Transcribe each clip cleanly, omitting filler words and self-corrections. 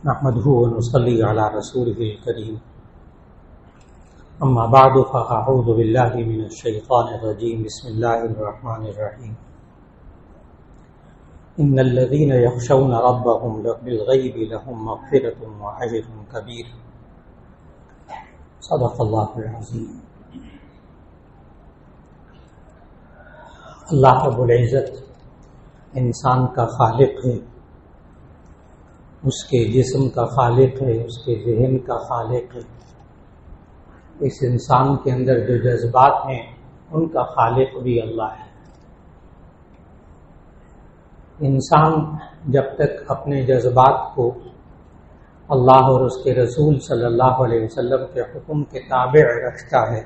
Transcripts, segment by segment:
نحمده ونصلي على رسوله الكريم اما بعد فاعوذ بالله من الشيطان الرجيم بسم الله الرحمن الرحيم ان الذين يخشون ربهم بالغيب لهم مغفرة واجر كبير صدق الله العظيم۔ اللہ رب العزت انسان کا خالق ہے، اس کے جسم کا خالق ہے، اس کے ذہن کا خالق ہے۔ اس انسان کے اندر جو جذبات ہیں ان کا خالق بھی اللہ ہے۔ انسان جب تک اپنے جذبات کو اللہ اور اس کے رسول صلی اللہ علیہ وسلم کے حکم کے تابع رکھتا ہے،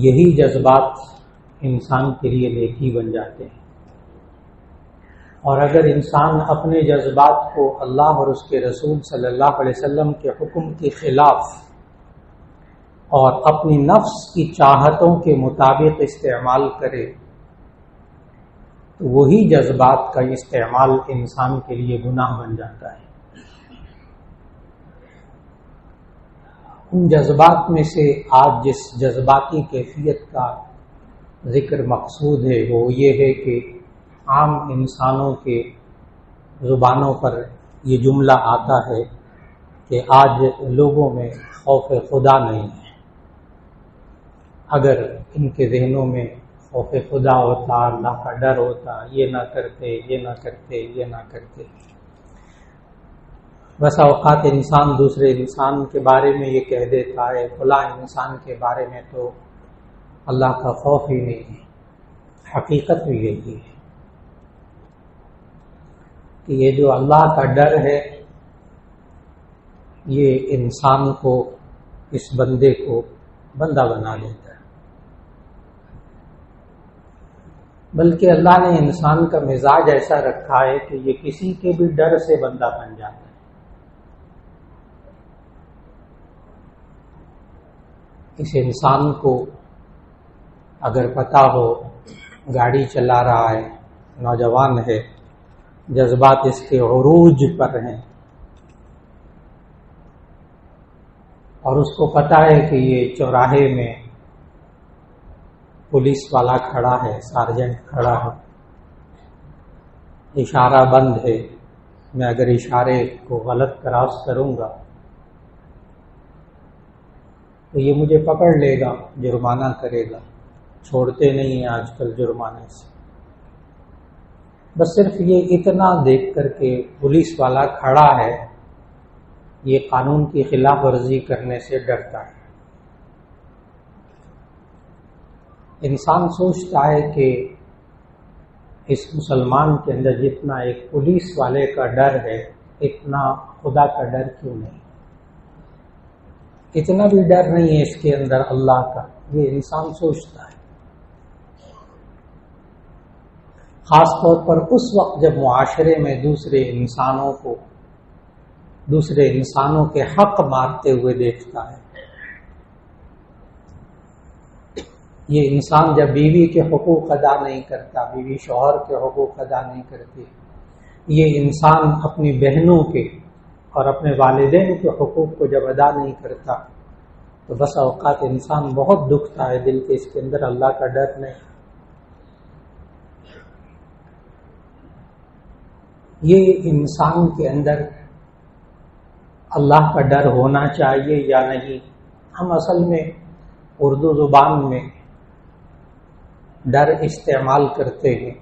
یہی جذبات انسان کے لیے نیکی بن جاتے ہیں۔ اور اگر انسان اپنے جذبات کو اللہ اور اس کے رسول صلی اللہ علیہ وسلم کے حکم کے خلاف اور اپنی نفس کی چاہتوں کے مطابق استعمال کرے تو وہی جذبات کا استعمال انسان کے لیے گناہ بن جاتا ہے۔ ان جذبات میں سے آج جس جذباتی کیفیت کا ذکر مقصود ہے وہ یہ ہے کہ عام انسانوں کے زبانوں پر یہ جملہ آتا ہے کہ آج لوگوں میں خوف خدا نہیں ہے۔ اگر ان کے ذہنوں میں خوف خدا ہوتا، اللہ کا ڈر ہوتا، یہ نہ کرتے، یہ نہ کرتے، یہ نہ کرتے۔ بس اوقات انسان دوسرے انسان کے بارے میں یہ کہہ دیتا ہے، فلاں انسان کے بارے میں تو اللہ کا خوف ہی نہیں ہے۔ حقیقت بھی یہی ہے کہ یہ جو اللہ کا ڈر ہے یہ انسان کو، اس بندے کو بندہ بنا دیتا ہے۔ بلکہ اللہ نے انسان کا مزاج ایسا رکھا ہے کہ یہ کسی کے بھی ڈر سے بندہ بن جاتا ہے۔ اس انسان کو اگر پتہ ہو گاڑی چلا رہا ہے، نوجوان ہے، جذبات اس کے عروج پر ہیں، اور اس کو پتہ ہے کہ یہ چوراہے میں پولیس والا کھڑا ہے، سارجنٹ کھڑا ہے، اشارہ بند ہے، میں اگر اشارے کو غلط کراس کروں گا تو یہ مجھے پکڑ لے گا، جرمانہ کرے گا۔ چھوڑتے نہیں ہیں آج کل جرمانے سے۔ بس صرف یہ اتنا دیکھ کر کے پولیس والا کھڑا ہے، یہ قانون کی خلاف ورزی کرنے سے ڈرتا ہے۔ انسان سوچتا ہے کہ اس مسلمان کے اندر جتنا ایک پولیس والے کا ڈر ہے اتنا خدا کا ڈر کیوں نہیں؟ اتنا بھی ڈر نہیں ہے اس کے اندر اللہ کا، یہ انسان سوچتا ہے۔ خاص طور پر اس وقت جب معاشرے میں دوسرے انسانوں کے حق مارتے ہوئے دیکھتا ہے۔ یہ انسان جب بیوی کے حقوق ادا نہیں کرتا، بیوی شوہر کے حقوق ادا نہیں کرتی، یہ انسان اپنی بہنوں کے اور اپنے والدین کے حقوق کو جب ادا نہیں کرتا تو بس اوقات انسان بہت دکھتا ہے دل کے، اس کے اندر اللہ کا ڈر نہیں۔ یہ انسان کے اندر اللہ کا ڈر ہونا چاہیے یا نہیں؟ ہم اصل میں اردو زبان میں ڈر استعمال کرتے ہیں،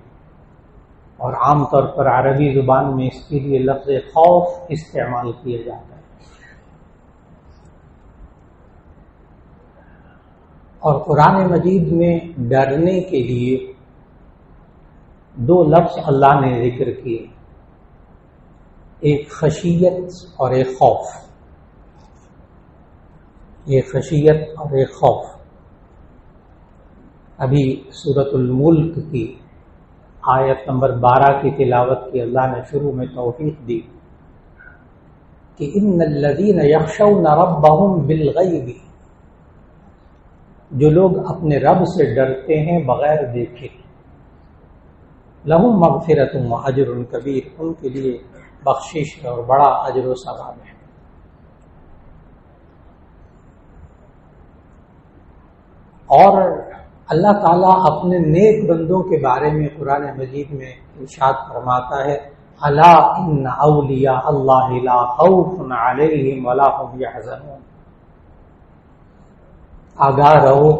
اور عام طور پر عربی زبان میں اس کے لیے لفظ خوف استعمال کیا جاتا ہے۔ اور قرآن مجید میں ڈرنے کے لیے دو لفظ اللہ نے ذکر کیے، ایک خشیت اور ایک خوف۔ ایک خشیت اور ایک خوف۔ ابھی سورۃ الملک کی آیت نمبر 12 کی تلاوت کی اللہ نے شروع میں توفیق دی کہ ان الذین یخشون ربهم بالغیب، جو لوگ اپنے رب سے ڈرتے ہیں بغیر دیکھے، لہم مغفرۃ واجر کبیر، ان کے لیے بخشش ہے اور بڑا اجر و ثواب ہے۔ اور اللہ تعالیٰ اپنے نیک بندوں کے بارے میں قرآن مجید میں ارشاد فرماتا ہے، الا ان اولیاء اللہ لا خوف علیہم ولا هم یحزنون، آگاہ رہو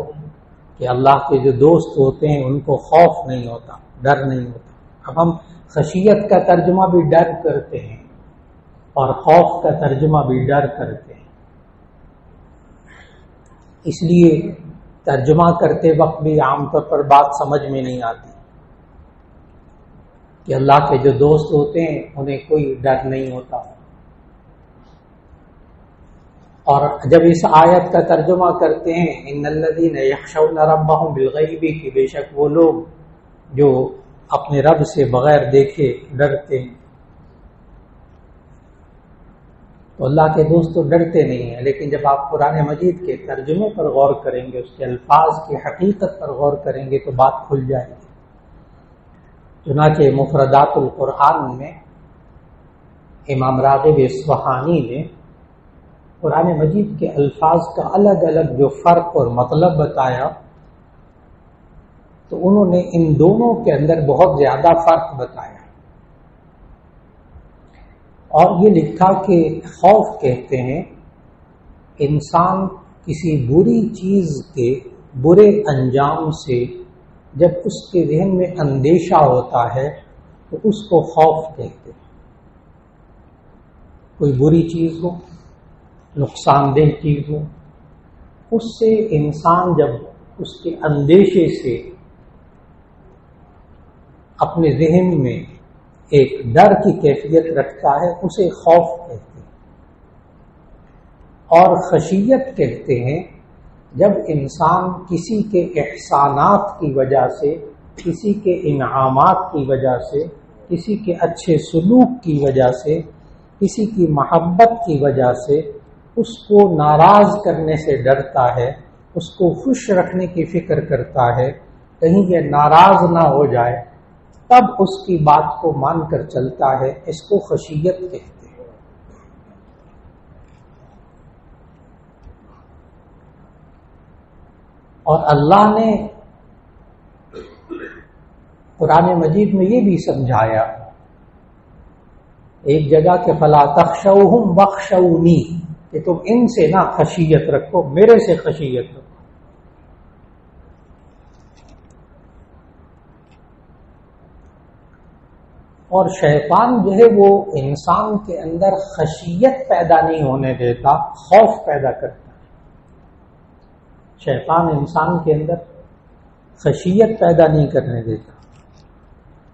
کہ اللہ کے جو دوست ہوتے ہیں ان کو خوف نہیں ہوتا، ڈر نہیں ہوتا۔ اب ہم خشیت کا ترجمہ بھی ڈر کرتے ہیں اور خوف کا ترجمہ بھی ڈر کرتے ہیں، اس لیے ترجمہ کرتے وقت بھی عام طور پر بات سمجھ میں نہیں آتی کہ اللہ کے جو دوست ہوتے ہیں انہیں کوئی ڈر نہیں ہوتا۔ اور جب اس آیت کا ترجمہ کرتے ہیں ان الذین یخشون ربهم بالغیب، کہ بے شک وہ لوگ جو اپنے رب سے بغیر دیکھے ڈرتے ہیں، تو اللہ کے دوست تو ڈرتے نہیں ہیں، لیکن جب آپ قرآن مجید کے ترجمے پر غور کریں گے، اس کے الفاظ کی حقیقت پر غور کریں گے تو بات کھل جائے گی۔ چنانچہ مفردات القرآن میں امام راغب اصفہانی نے قرآن مجید کے الفاظ کا الگ الگ جو فرق اور مطلب بتایا، تو انہوں نے ان دونوں کے اندر بہت زیادہ فرق بتایا، اور یہ لکھا کہ خوف کہتے ہیں انسان کسی بری چیز کے برے انجام سے جب اس کے ذہن میں اندیشہ ہوتا ہے تو اس کو خوف کہتے ہیں۔ کوئی بری چیز ہو، نقصان دہ چیز ہو، اس سے انسان جب اس کے اندیشے سے اپنے ذہن میں ایک ڈر کی کیفیت رکھتا ہے، اسے خوف کہتے ہیں۔ اور خشیت کہتے ہیں جب انسان کسی کے احسانات کی وجہ سے، کسی کے انعامات کی وجہ سے، کسی کے اچھے سلوک کی وجہ سے، کسی کی محبت کی وجہ سے اس کو ناراض کرنے سے ڈرتا ہے، اس کو خوش رکھنے کی فکر کرتا ہے، کہیں یہ ناراض نہ ہو جائے، تب اس کی بات کو مان کر چلتا ہے، اس کو خشیت کہتے ہیں۔ اور اللہ نے قرآن مجید میں یہ بھی سمجھایا ایک جگہ کہ فلا تخشوہم واخشونی، کہ تم ان سے نہ خشیت رکھو، میرے سے خشیت رکھو۔ اور شیطان جو ہے وہ انسان کے اندر خشیت پیدا نہیں ہونے دیتا، خوف پیدا کرتا ہے۔ شیطان انسان کے اندر خشیت پیدا نہیں کرنے دیتا،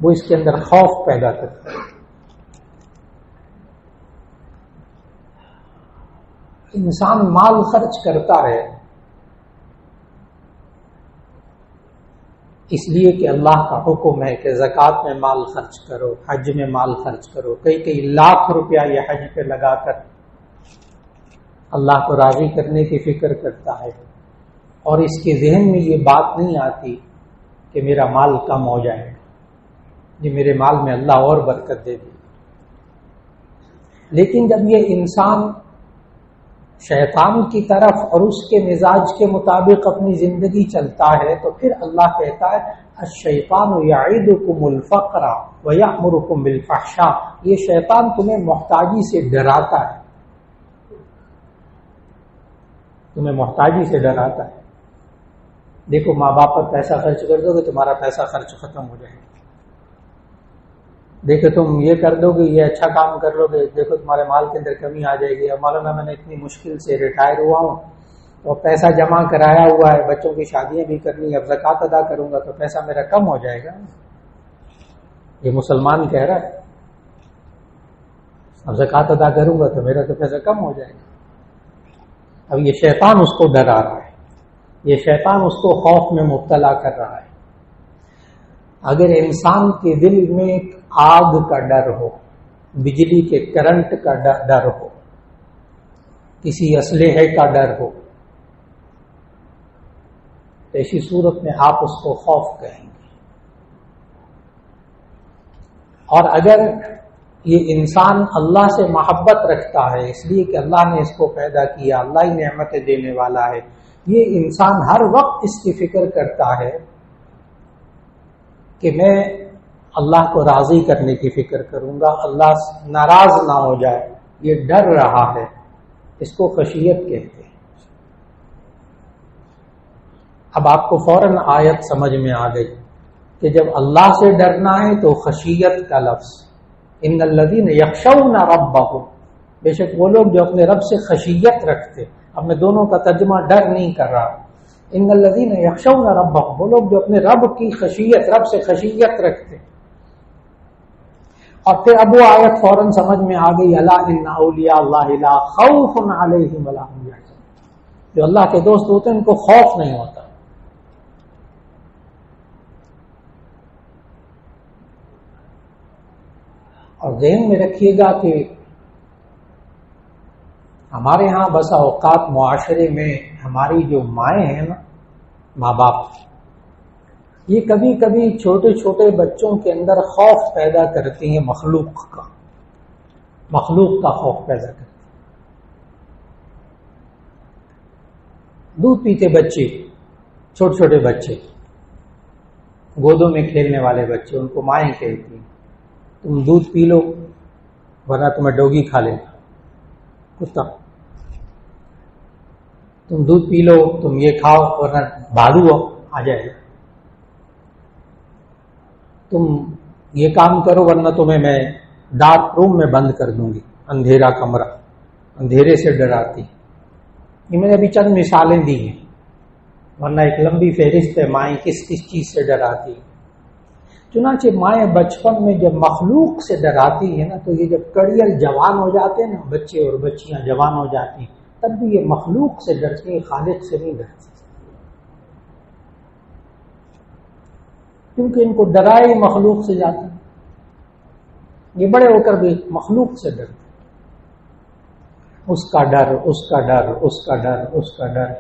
وہ اس کے اندر خوف پیدا کرتا ہے۔ انسان مال خرچ کرتا ہے اس لیے کہ اللہ کا حکم ہے کہ زکوٰۃ میں مال خرچ کرو، حج میں مال خرچ کرو، کئی لاکھ روپیہ یہ حج پہ لگا کر اللہ کو راضی کرنے کی فکر کرتا ہے، اور اس کے ذہن میں یہ بات نہیں آتی کہ میرا مال کم ہو جائے گا، یہ میرے مال میں اللہ اور برکت دے دے۔ لیکن جب یہ انسان شیطان کی طرف اور اس کے مزاج کے مطابق اپنی زندگی چلتا ہے تو پھر اللہ کہتا ہے الشیطان یعدکم الفقر ویأمرکم بالفحشاء، یہ شیطان تمہیں محتاجی سے ڈراتا ہے، تمہیں محتاجی سے ڈراتا ہے۔ دیکھو ماں باپ پر پیسہ خرچ کر دو گے تمہارا پیسہ خرچ ختم ہو جائے گا، دیکھو تم یہ کر دو گے، یہ اچھا کام کر لو گے، دیکھو تمہارے مال کے اندر کمی آ جائے گی۔ اب مولانا میں نے اتنی مشکل سے ریٹائر ہوا ہوں اور پیسہ جمع کرایا ہوا ہے، بچوں کی شادیاں بھی کرنی، اب زکوٰۃ ادا کروں گا تو پیسہ میرا کم ہو جائے گا۔ یہ مسلمان کہہ رہا ہے اب زکوٰۃ ادا کروں گا تو میرا تو پیسہ کم ہو جائے گا۔ اب یہ شیطان اس کو ڈرا رہا ہے، یہ شیطان اس کو خوف میں مبتلا کر رہا ہے۔ اگر انسان کے دل میں ایک آگ کا ڈر ہو، بجلی کے کرنٹ کا ڈر ہو، کسی اسلحے کا ڈر ہو، تو ایسی صورت میں آپ اس کو خوف کہیں گے۔ اور اگر یہ انسان اللہ سے محبت رکھتا ہے اس لیے کہ اللہ نے اس کو پیدا کیا، اللہ ہی نعمتیں دینے والا ہے، یہ انسان ہر وقت اس کی فکر کرتا ہے کہ میں اللہ کو راضی کرنے کی فکر کروں گا، اللہ ناراض نہ ہو جائے، یہ ڈر رہا ہے، اس کو خشیت کہتے ہیں۔ اب آپ کو فوراً آیت سمجھ میں آ گئی کہ جب اللہ سے ڈرنا ہے تو خشیت کا لفظ، ان الذین یخشون ربہم، بے شک وہ لوگ جو اپنے رب سے خشیت رکھتے۔ اب میں دونوں کا ترجمہ ڈر نہیں کر رہا، ان الذین یخشون ربہم، وہ لوگ جو اپنے رب کی خشیت، رب سے خشیت رکھتے۔ اور پھر اب وہ آیت فوراً سمجھ میں آ گئی، الا ان اولیاء اللہ لا خوف علیہم ولا هم یحزنون، جو اللہ کے دوست ہوتے ہیں ان کو خوف نہیں ہوتا۔ اور ذہن میں رکھیے گا کہ ہمارے ہاں بسا اوقات معاشرے میں ہماری جو مائیں ہیں نا، ماں باپ، یہ کبھی کبھی چھوٹے چھوٹے بچوں کے اندر خوف پیدا کرتی ہیں، مخلوق کا خوف پیدا کرتی ہیں۔ دودھ پیتے بچے، چھوٹے چھوٹے بچے، گودوں میں کھیلنے والے بچے، ان کو مائیں کہتی ہیں تم دودھ پی لو ورنہ تمہیں ڈوگی کھا لے گا، کتا، تم دودھ پی لو، تم یہ کھاؤ ورنہ بھالو آ جائے گا، تم یہ کام کرو ورنہ تمہیں میں ڈارک روم میں بند کر دوں گی، اندھیرا کمرہ، اندھیرے سے ڈراتی۔ یہ میں نے ابھی چند مثالیں دی ہیں، ورنہ ایک لمبی فہرست ہے مائیں کس کس چیز سے ڈراتی۔ چنانچہ مائیں بچپن میں جب مخلوق سے ڈراتی ہے نا، تو یہ جب کڑیل جوان ہو جاتے ہیں نا، بچے اور بچیاں جوان ہو جاتی ہیں، تب بھی یہ مخلوق سے ڈرتی ہیں، خالق سے نہیں ڈرتی، کیونکہ ان کو ڈرائے مخلوق سے جاتے ہیں۔ یہ بڑے ہو کر بھی مخلوق سے ڈرتے، اس کا ڈر، اس کا ڈر، اس کا ڈر، اس کا ڈر۔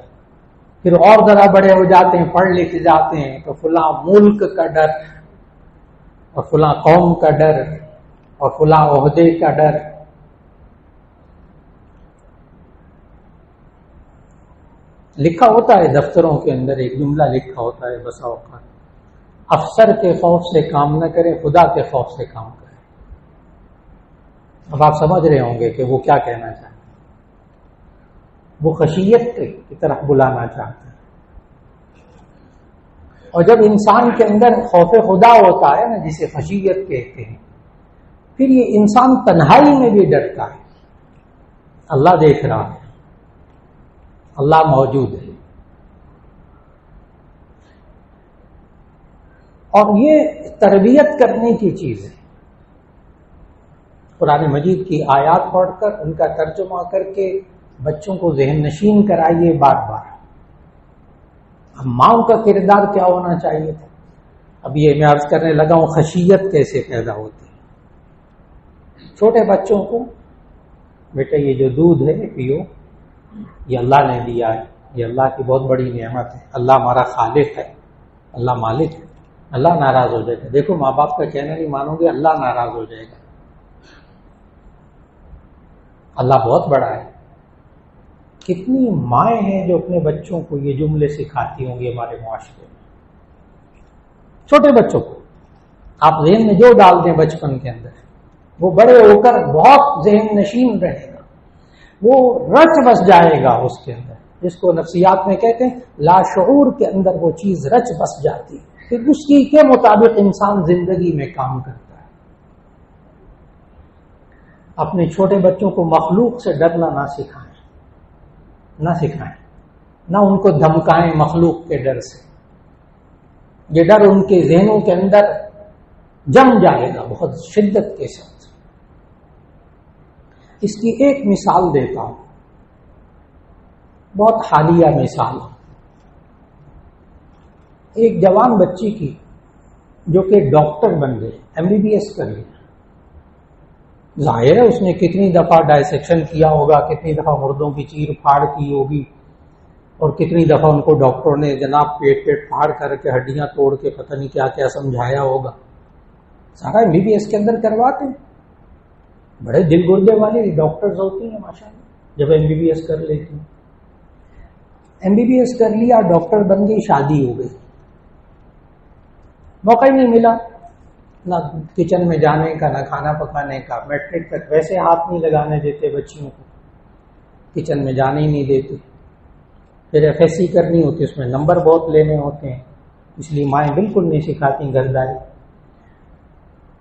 پھر اور ذرا بڑے ہو جاتے ہیں، پڑھ لکھ جاتے ہیں، تو فلاں ملک کا ڈر، اور فلاں قوم کا ڈر، اور فلاں عہدے کا ڈر۔ لکھا ہوتا ہے دفتروں کے اندر، ایک جملہ لکھا ہوتا ہے بسا اوقات، افسر کے خوف سے کام نہ کرے، خدا کے خوف سے کام کرے۔ اب آپ سمجھ رہے ہوں گے کہ وہ کیا کہنا چاہتے ہیں، وہ خشیت کی طرف بلانا چاہتے ہیں۔ اور جب انسان کے اندر خوف خدا ہوتا ہے نا، جسے خشیت کہتے ہیں، پھر یہ انسان تنہائی میں بھی ڈرتا ہے، اللہ دیکھ رہا ہے، اللہ موجود ہے۔ اور یہ تربیت کرنے کی چیز ہے۔ قرآن مجید کی آیات پڑھ کر ان کا ترجمہ کر کے بچوں کو ذہن نشین کرائیے بار بار۔ اب ماں کا کردار کیا ہونا چاہیے تھا؟ اب یہ میں عرض کرنے لگا ہوں خشیت کیسے پیدا ہوتی ہے۔ چھوٹے بچوں کو بیٹا یہ جو دودھ ہے پیو، یہ اللہ نے دیا ہے، یہ اللہ کی بہت بڑی نعمت ہے، اللہ ہمارا خالق ہے، اللہ مالک ہے، اللہ ناراض ہو جائے گا۔ دیکھو ماں باپ کا کہنا نہیں مانو گے، اللہ ناراض ہو جائے گا، اللہ بہت بڑا ہے۔ کتنی مائیں ہیں جو اپنے بچوں کو یہ جملے سکھاتی ہوں گی ہمارے معاشرے میں، چھوٹے بچوں کو۔ آپ ذہن میں جو ڈال دیں بچپن کے اندر، وہ بڑے ہو کر بہت ذہن نشین رہے گا، وہ رچ بس جائے گا اس کے اندر، جس کو نفسیات میں کہتے ہیں لاشعور کے اندر وہ چیز رچ بس جاتی ہے، پھر اس کی کے مطابق انسان زندگی میں کام کرتا ہے۔ اپنے چھوٹے بچوں کو مخلوق سے ڈرنا نہ سکھائیں، نہ ان کو دھمکائیں مخلوق کے ڈر سے۔ یہ ڈر ان کے ذہنوں کے اندر جم جائے گا بہت شدت کے ساتھ۔ اس کی ایک مثال دیتا ہوں، بہت حالیہ مثال، ایک جوان بچی کی جو کہ ڈاکٹر بن گئی، MBBS کر لیا۔ ظاہر ہے اس نے کتنی دفعہ ڈائسیکشن کیا ہوگا، کتنی دفعہ مردوں کی چیر پھاڑ کی ہوگی، اور کتنی دفعہ ان کو ڈاکٹروں نے جناب پیٹ پھاڑ کر کے ہڈیاں توڑ کے پتہ نہیں کیا کیا سمجھایا ہوگا، سارا MBBS کے اندر کرواتے ہیں۔ بڑے دل گردے والے ڈاکٹرز ہوتی ہیں ماشاءاللہ، جب MBBS کر لیتی ہیں. MBBS کر لیا، ڈاکٹر بن گئی، شادی ہو گئی، موقع ہی نہیں ملا نہ کچن میں جانے کا نہ کھانا پکانے کا. میٹرک تک ویسے ہاتھ نہیں لگانے دیتے بچیوں کو، کچن میں جانے ہی نہیں دیتے. پھر FSC کرنی ہوتی، اس میں نمبر بہت لینے ہوتے ہیں، اس لیے مائیں بالکل نہیں سکھاتی گھرداری.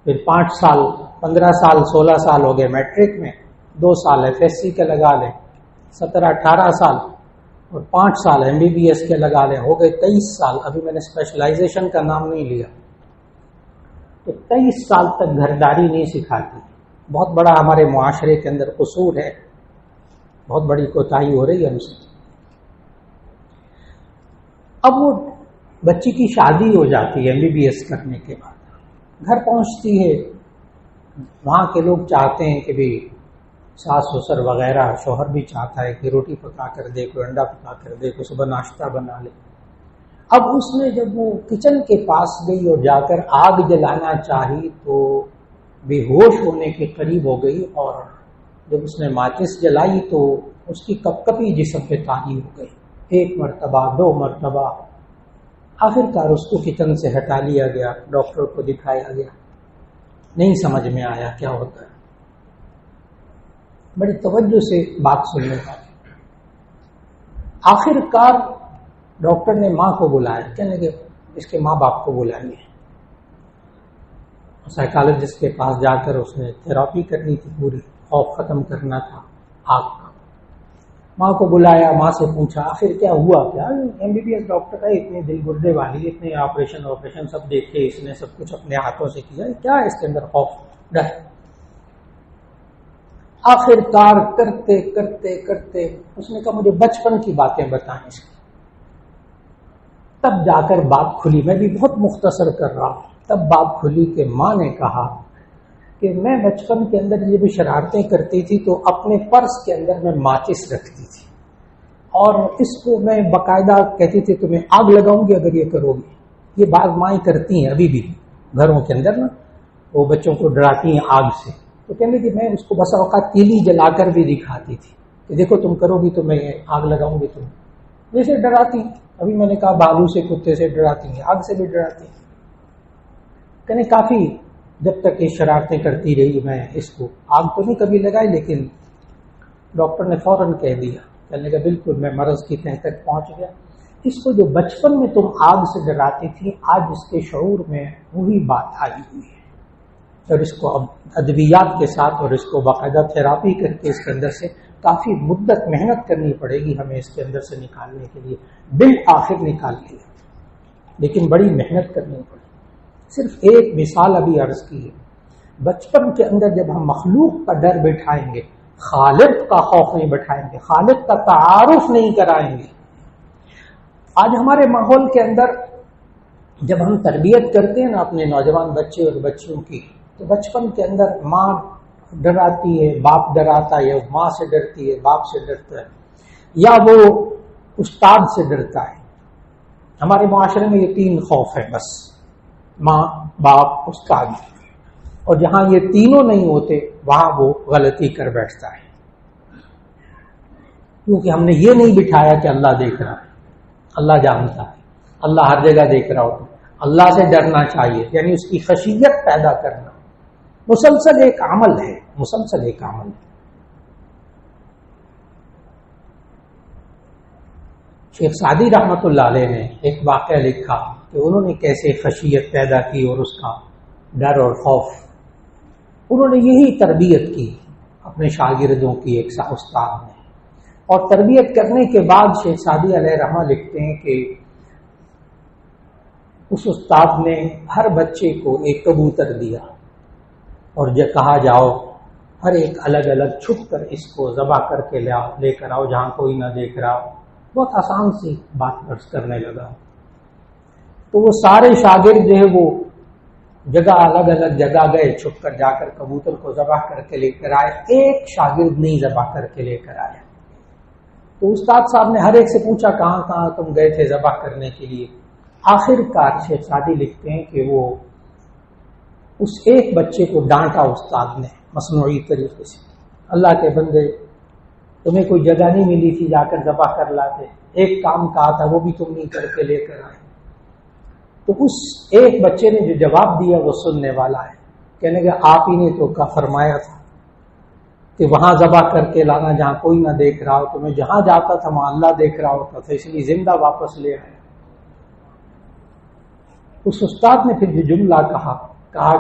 پھر 5 سال 15 سال 16 سال ہو گئے میٹرک میں، 2 سال FSC کے لگا لیں، 17 18 سال، اور 5 سال MBBS کے لگا لیں، ہو گئے 23 سال. ابھی میں نے اسپیشلائزیشن کا نام نہیں لیا. تو 23 سال تک گھرداری نہیں سکھاتی. بہت بڑا ہمارے معاشرے کے اندر قصور ہے، بہت بڑی کوتاہی ہو رہی ہے ہم سے. اب وہ بچی کی شادی ہو جاتی ہے MBBS کرنے کے بعد، گھر پہنچتی ہے، وہاں کے لوگ چاہتے ہیں کہ بھی ساس سسر وغیرہ، شوہر بھی چاہتا ہے کہ روٹی پکا کر دے، کوئی انڈا پکا کر دے، کوئی صبح ناشتہ بنا لے. اب اس نے جب وہ کچن کے پاس گئی اور جا کر آگ جلانا چاہی تو بے ہوش ہونے کے قریب ہو گئی، اور جب اس نے ماچس جلائی تو اس کی کپ کپی جسم پہ طاری ہو گئی. 1 مرتبہ 2 مرتبہ، آخر کار اس کو کچن سے ہٹا لیا گیا، ڈاکٹر کو دکھایا گیا. نہیں سمجھ میں آیا کیا ہوتا ہے. بڑی توجہ سے بات سننے کا. آخر کار ڈاکٹر نے ماں کو بلایا، کہنے لگے اس کے ماں باپ کو بلائیے. سائیکالوجسٹ کے پاس جا کر اس نے تھراپی کرنی تھی، پوری خوف ختم کرنا تھا آگ کا. ماں کو بلایا، ماں سے پوچھا آخر کیا ہوا کیا. MBBS ڈاکٹر ہے، اتنے دل گردے والی، اتنے آپریشن سب دیکھے، اس نے سب کچھ اپنے ہاتھوں سے کیا، کیا ہے اس کے اندر خوف ڈر. آخر کار کرتے کرتے کرتے اس نے کہا مجھے بچپن کی باتیں بتائیں اس کی. تب جا کر بات کھلی. میں بھی بہت مختصر کر رہا ہوں. تب بات کھلی کہ ماں نے کہا کہ میں بچپن کے اندر یہ بھی شرارتیں کرتی تھی تو اپنے پرس کے اندر میں ماچس رکھتی تھی، اور اس کو میں باقاعدہ کہتی تھی تمہیں آگ لگاؤں گی اگر یہ کرو گی. یہ بعض مائیں کرتی ہیں ابھی بھی گھروں کے اندر نا، وہ بچوں کو ڈراتی ہیں آگ سے. تو کہنے کہ میں اس کو بسا اوقات تیلی جلا کر بھی دکھاتی تھی کہ دیکھو تم کرو گی تو میں آگ لگاؤں گی تم. جیسے ڈراتی، ابھی میں نے کہا بھالو سے کتے سے ڈراتی ہیں، آگ سے بھی ڈراتی ہیں. کہنے کافی جب تک یہ شرارتیں کرتی رہی میں اس کو آگ تو نہیں کبھی لگائی، لیکن ڈاکٹر نے فوراً کہہ دیا، کہنے کا بالکل میں مرض کی تہ تک پہنچ گیا. اس کو جو بچپن میں تم آگ سے ڈراتی تھی، آج اس کے شعور میں وہی بات آئی ہوئی ہے، اور اس کو اب ادویات کے ساتھ اور اس کو باقاعدہ تھراپی کر کے اس کے اندر سے کافی مدت محنت کرنی پڑے گی ہمیں اس کے اندر سے نکالنے کے لیے. بالآخر نکال لیا، لیکن بڑی محنت کرنی پڑے. صرف ایک مثال ابھی عرض کی ہے. بچپن کے اندر جب ہم مخلوق کا ڈر بٹھائیں گے، خالق کا خوف نہیں بٹھائیں گے، خالق کا تعارف نہیں کرائیں گے. آج ہمارے ماحول کے اندر جب ہم تربیت کرتے ہیں نا اپنے نوجوان بچے اور بچیوں کی، تو بچپن کے اندر ماں ڈراتی ہے، باپ ڈراتا ہے، ماں سے ڈرتی ہے، باپ سے ڈرتا ہے، یا وہ استاد سے ڈرتا ہے. ہمارے معاشرے میں یہ 3 خوف ہے بس، ماں باپ استاد. اور جہاں یہ تینوں نہیں ہوتے وہاں وہ غلطی کر بیٹھتا ہے، کیونکہ ہم نے یہ نہیں بٹھایا کہ اللہ دیکھ رہا ہے، اللہ جانتا ہے، اللہ ہر جگہ دیکھ رہا ہوتا ہے. اللہ سے ڈرنا چاہیے، یعنی اس کی خشیت پیدا کرنا مسلسل ایک عمل ہے، مسلسل ایک عمل ہے. شیخ سعدی رحمۃ اللہ علیہ نے ایک واقعہ لکھا کہ انہوں نے کیسے خشیت پیدا کی اور اس کا ڈر اور خوف. انہوں نے یہی تربیت کی اپنے شاگردوں کی ایک استاد نے، اور تربیت کرنے کے بعد شیخ سعدی علیہ رحمہ لکھتے ہیں کہ اس استاد نے ہر بچے کو ایک کبوتر دیا اور کہا جاؤ ہر ایک الگ الگ چھپ کر اس کو ذبح کر کے لے کر آؤ جہاں کوئی نہ دیکھ رہا ہو. بہت آسان سی بات عرض کرنے لگا. تو وہ سارے شاگرد جو ہے وہ جگہ الگ الگ جگہ گئے، چھپ کر جا کر کبوتر کو ذبح کر کے لے کر آئے. ایک شاگرد نہیں ذبح کر کے لے کر آیا. تو استاد صاحب نے ہر ایک سے پوچھا کہاں کہاں تم گئے تھے ذبح کرنے کے لیے. آخر کار شیخ سعدی لکھتے ہیں کہ وہ اس ایک بچے کو ڈانٹا استاد نے مصنوعی طریقے سے، اللہ کے بندے تمہیں کوئی جگہ نہیں ملی تھی جا کر ذبح کر لاتے، ایک کام کہا تھا وہ بھی تم نہیں کر کے لے کر آئے۔ تو اس ایک بچے نے جو جواب دیا وہ سننے والا ہے، کہنے کہ آپ ہی نے تو فرمایا تھا کہ وہاں ذبح کر کے لانا جہاں کوئی نہ دیکھ رہا ہو، تو میں جہاں جاتا تھا وہاں اللہ دیکھ رہا ہوتا تھا، اس لیے زندہ واپس لے آیا۔ اس استاد نے پھر جو جملہ کہا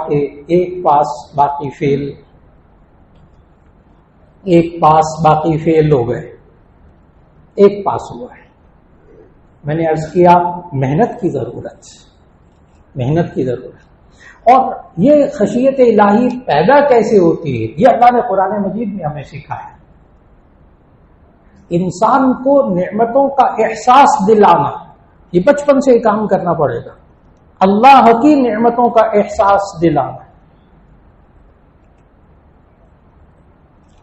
کہ ایک پاس باقی فیل، ایک پاس باقی فیل ہو گئے، ایک پاس ہوا ہے۔ میں نے عرض کیا محنت کی ضرورت، محنت کی ضرورت۔ اور یہ خشیت الہی پیدا کیسے ہوتی ہے، یہ اللہ نے قرآن مجید میں ہمیں سکھایا۔ انسان کو نعمتوں کا احساس دلانا، یہ بچپن سے کام کرنا پڑے گا، اللہ کی نعمتوں کا احساس دلانا،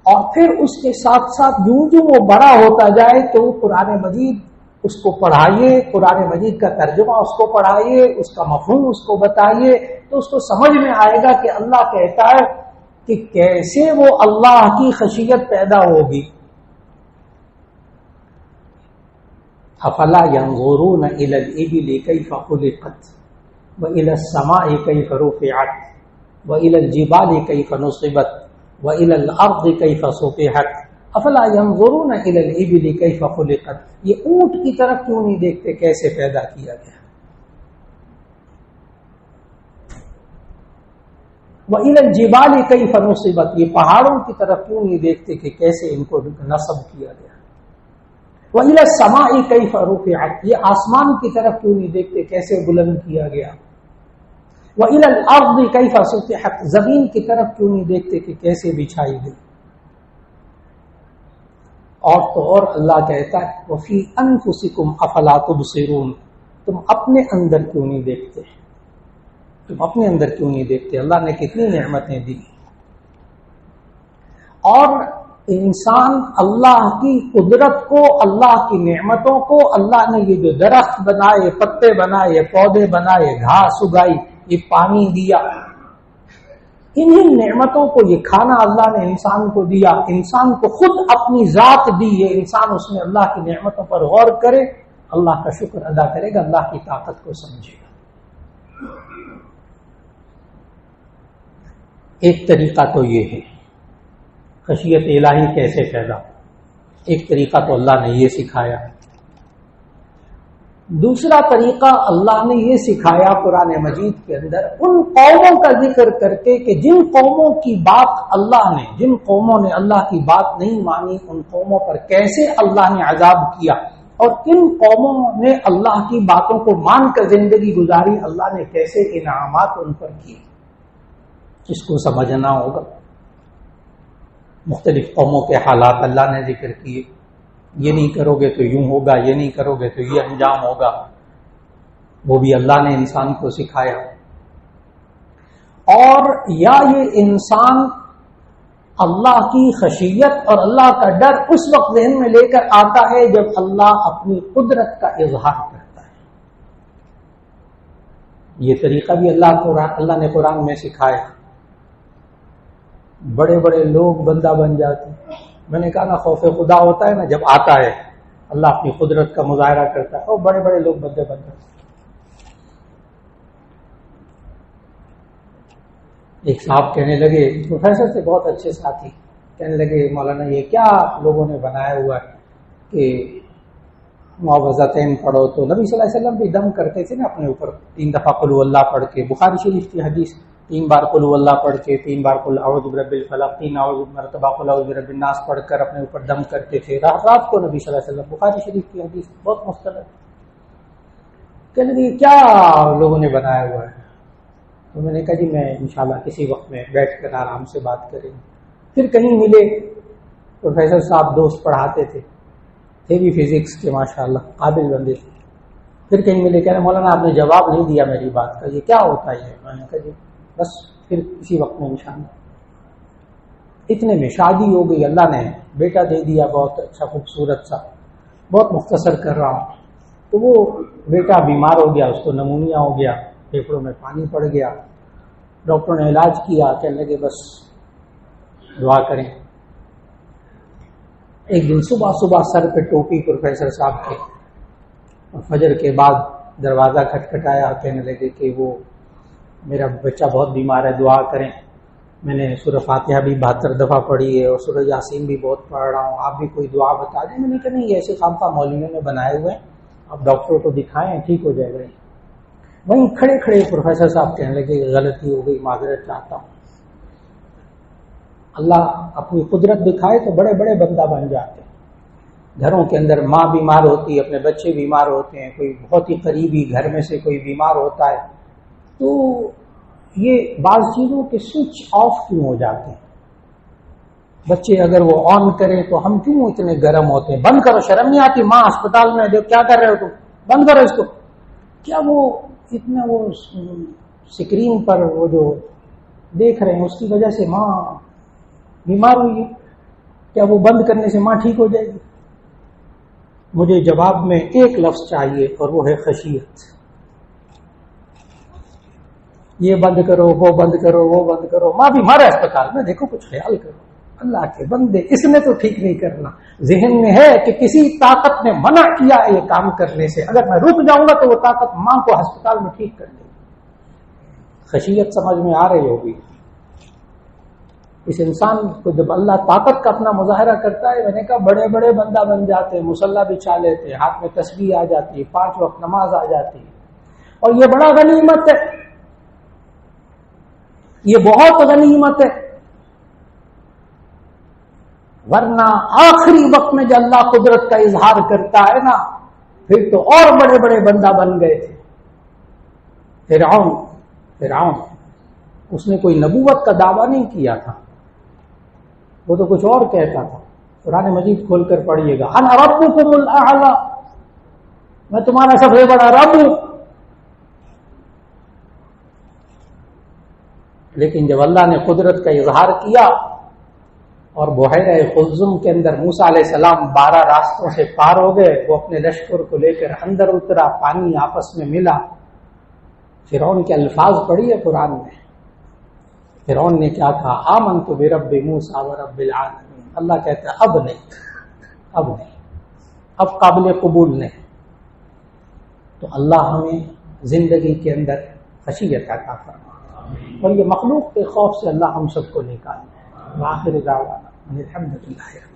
اور پھر اس کے ساتھ ساتھ جو وہ بڑا ہوتا جائے تو وہ قرآن مجید اس کو پڑھائیے، قرآن مجید کا ترجمہ اس کو پڑھائیے، اس کا مفہوم اس کو بتائیے، تو اس کو سمجھ میں آئے گا کہ اللہ کہتا ہے کہ کیسے وہ اللہ کی خشیت پیدا ہوگی۔ افلا ينظرون الى الابل كيف خلقت والى السماء كيف رفعت والى الجبال كيف نصبت والى الارض كيف سطحت افلا ينظرون الى الابل كيف خلقت، یہ اونٹ کی طرف کیوں نہیں دیکھتے کیسے پیدا کیا گیا، وَإِلَى الْجِبَالِ كَيْفَ نُصِبَتْ، یہ پہاڑوں کی طرف کیوں نہیں دیکھتے کہ کیسے ان کو نصب کیا گیا، وَإِلَى السَّمَاءِ كَيْفَ رُفِعَتْ، یہ آسمان کی طرف کیوں نہیں دیکھتے کیسے بلند کیا گیا، وَإِلَى الْأَرْضِ كَيْفَ سُطِحَتْ، زمین کی طرف کیوں نہیں دیکھتے کہ کیسے بچھائی گئی۔ اور تو اور اللہ کہتا ہے وَفِي أَنفُسِكُمْ أَفَلَا تُبْصِرُونَ، تم اپنے اندر کیوں نہیں دیکھتے، تم اپنے اندر کیوں نہیں دیکھتے، اللہ نے کتنی نعمتیں دی۔ اور انسان اللہ کی قدرت کو، اللہ کی نعمتوں کو، اللہ نے یہ جو درخت بنائے، پتے بنائے، پودے بنائے، گھاس اگائی، یہ پانی دیا، انہی نعمتوں کو، یہ کھانا اللہ نے انسان کو دیا، انسان کو خود اپنی ذات دی ہے، انسان اس میں اللہ کی نعمتوں پر غور کرے، اللہ کا شکر ادا کرے گا، اللہ کی طاقت کو سمجھے گا۔ ایک طریقہ تو یہ ہے خشیت الہی کیسے پیدا، ایک طریقہ تو اللہ نے یہ سکھایا۔ دوسرا طریقہ اللہ نے یہ سکھایا قرآن مجید کے اندر ان قوموں کا ذکر کر کے کہ جن قوموں کی بات اللہ نے، جن قوموں نے اللہ کی بات نہیں مانی، ان قوموں پر کیسے اللہ نے عذاب کیا، اور کن قوموں نے اللہ کی باتوں کو مان کر زندگی گزاری، اللہ نے کیسے انعامات ان پر کیے، اس کو سمجھنا ہوگا۔ مختلف قوموں کے حالات اللہ نے ذکر کیے، یہ نہیں کرو گے تو یوں ہوگا، یہ نہیں کرو گے تو یہ انجام ہوگا، وہ بھی اللہ نے انسان کو سکھایا۔ اور یا یہ انسان اللہ کی خشیت اور اللہ کا ڈر اس وقت ذہن میں لے کر آتا ہے جب اللہ اپنی قدرت کا اظہار کرتا ہے، یہ طریقہ بھی اللہ نے قرآن میں سکھایا۔ بڑے بڑے لوگ بندہ بن جاتے ہیں، میں نے کہا نا خوف خدا ہوتا ہے نا جب آتا ہے اللہ اپنی قدرت کا مظاہرہ کرتا ہے، اور بڑے بڑے لوگ بندے بن جاتے ہیں۔ ایک صاحب کہنے لگے، پروفیسر سے بہت اچھے ساتھی، کہنے لگے مولانا یہ کیا لوگوں نے بنایا ہوا ہے کہ معوذتین پڑھو، تو نبی صلی اللہ علیہ وسلم بھی دم کرتے تھے نا اپنے اوپر 3 دفعہ قل هو اللہ پڑھ کے، بخاری شریف کی حدیث، 3 بار قل هو اللہ پڑھ کے، 3 بار قل اعوذ برب الفلق، 3 مرتبہ قل اعوذ برب الناس پڑھ کر اپنے اوپر دم کرتے تھے رات کو نبی صلی اللہ علیہ وسلم، بخاری شریف کی حدیث بہت مستند۔ کہنے لگے کیا لوگوں نے بنایا ہوا ہے، تو میں نے کہا جی میں انشاءاللہ کسی وقت میں بیٹھ کر آرام سے بات کریں گے۔ پھر کہیں ملے، پروفیسر صاحب دوست پڑھاتے تھے بھی فزکس کے ماشاءاللہ قابل بندے تھے، پھر کہیں ملے، کہنے مولانا آپ نے جواب نہیں دیا میری بات کا، یہ کیا ہوتا ہے؟ میں نے کہا جی بس پھر کسی وقت میں انشاءاللہ۔ اتنے میں شادی ہو گئی، اللہ نے بیٹا دے دیا بہت اچھا خوبصورت سا، بہت مختصر کر رہا ہوں، تو وہ بیٹا بیمار ہو گیا، اس کو نمونیا ہو گیا، پھیپھڑوں میں پانی پڑ گیا، ڈاکٹر نے علاج کیا، کہنے لگے بس دعا کریں۔ ایک دن صبح صبح سر پہ ٹوپی پروفیسر صاحب کے، اور فجر کے بعد دروازہ کھٹکھٹایا، کہنے لگے کہ وہ میرا بچہ بہت بیمار ہے، دعا کریں۔ میں نے سورہ فاتحہ بھی 72 دفعہ پڑھی ہے اور سورہ یاسین بھی بہت پڑھ رہا ہوں، آپ بھی کوئی دعا بتا دیں۔ میں نے کہا نہیں، یہ ایسے خامخواہ مولویوں نے بنائے ہوئے ہیں، آپ ڈاکٹر کو دکھائیں، ٹھیک ہو جائے گا۔ وہیں کھڑے کھڑے پروفیسر صاحب کہنے لگے غلطی ہو گئی، معذرت چاہتا ہوں۔ اللہ اپنی قدرت دکھائے تو بڑے بڑے بندہ بن جاتے ہیں۔ گھروں کے اندر ماں بیمار ہوتی ہے، اپنے بچے بیمار ہوتے ہیں، کوئی بہت ہی قریبی گھر میں سے کوئی بیمار ہوتا ہے، تو یہ بعض چیزوں کے سوئچ آف کیوں ہو جاتے ہیں؟ بچے اگر وہ آن کریں تو ہم کیوں اتنے گرم ہوتے ہیں؟ بند کرو، شرم نہیں آتی؟ ماں اسپتال میں دیکھ کیا کر رہے ہو تم، بند کرو اس کو۔ کیا وہ اتنا وہ سکرین پر وہ جو دیکھ رہے ہیں اس کی وجہ سے ماں بیمار ہوئی ہے؟ کیا وہ بند کرنے سے ماں ٹھیک ہو جائے گی؟ مجھے جواب میں ایک لفظ چاہیے اور وہ ہے خشیت۔ یہ بند کرو، وہ بند کرو، وہ بند کرو، ماں بیمار ہے اسپتال میں، دیکھو کچھ خیال کرو۔ اللہ کے بندے، اس نے تو ٹھیک نہیں کرنا، ذہن میں ہے کہ کسی طاقت نے منع کیا ہے یہ کام کرنے سے، اگر میں رک جاؤں گا تو وہ طاقت ماں کو ہسپتال میں ٹھیک کر دے گی۔ خشیت سمجھ میں آ رہی ہوگی۔ اس انسان کو جب اللہ طاقت کا اپنا مظاہرہ کرتا ہے، میں نے کہا بڑے بڑے بندہ بن جاتے ہیں، مصلی بچھا لیتے ہیں، ہاتھ میں تسبیح آ جاتی ہے، 5 وقت نماز آ جاتی ہے، اور یہ بڑا غنیمت ہے، یہ بہت غنیمت ہے۔ ورنہ آخری وقت میں جو اللہ قدرت کا اظہار کرتا ہے نا، پھر تو اور بڑے بڑے بندہ بن گئے تھے۔ فرعون اس نے کوئی نبوت کا دعویٰ نہیں کیا تھا، وہ تو کچھ اور کہتا تھا۔ قرآن مجید کھول کر پڑھیے گا، انا ربکم الاعلی، میں تمہارا سب سے بڑا رب ہوں۔ لیکن جب اللہ نے قدرت کا اظہار کیا اور بحیرہ قلزم کے اندر موسیٰ علیہ السلام 12 راستوں سے پار ہو گئے، وہ اپنے لشکر کو لے کر اندر اترا، پانی آپس میں ملا، فرعون کے الفاظ پڑھیے قرآن میں۔ فرعون نے کیا کہا؟ آمنت برب موسیٰ ورب العالمین۔ اللہ کہتا ہے اب نہیں، اب قابل قبول نہیں۔ تو اللہ ہمیں زندگی کے اندر خشیت عطا فرمائے، اور یہ مخلوق کے خوف سے اللہ ہم سب کو نکالے۔ وآخر دعوانا الحمدللہ۔